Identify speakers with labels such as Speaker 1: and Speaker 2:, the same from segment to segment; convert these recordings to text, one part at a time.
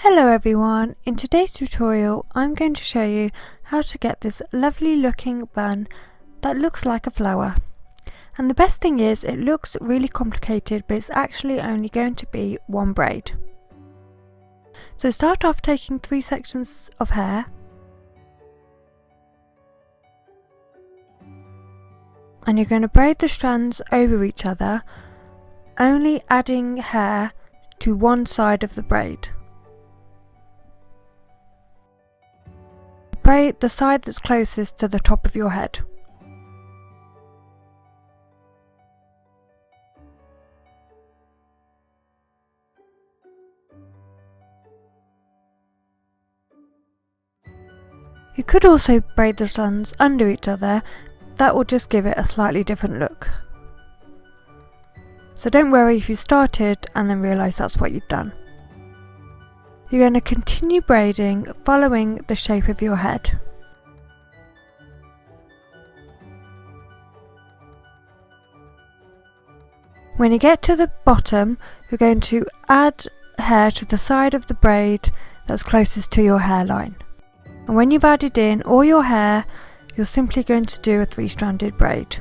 Speaker 1: Hello everyone, in today's tutorial I'm going to show you how to get this lovely looking bun that looks like a flower. And the best thing is it looks really complicated, but it's actually only going to be one braid. So start off taking 3 sections of hair and you're going to braid the strands over each other, only adding hair to one side of the braid. Braid the side that's closest to the top of your head. You could also braid the strands under each other, that will just give it a slightly different look. So don't worry if you started and then realise that's what you've done. You're going to continue braiding following the shape of your head. When you get to the bottom, you're going to add hair to the side of the braid that's closest to your hairline. And when you've added in all your hair, you're simply going to do a 3-stranded braid.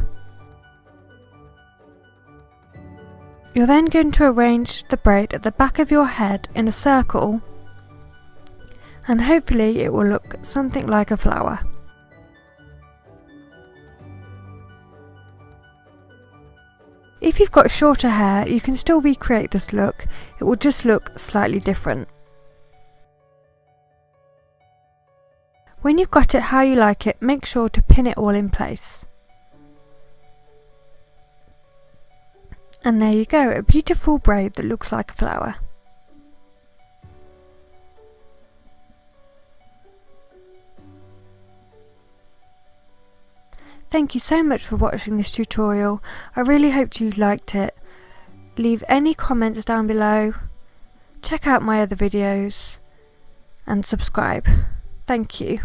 Speaker 1: You're then going to arrange the braid at the back of your head in a circle, and hopefully it will look something like a flower. If you've got shorter hair, you can still recreate this look, it will just look slightly different. When you've got it how you like it, make sure to pin it all in place. And there you go, a beautiful braid that looks like a flower. Thank you so much for watching this tutorial. I really hope you liked it. Leave any comments down below, check out my other videos and subscribe. Thank you.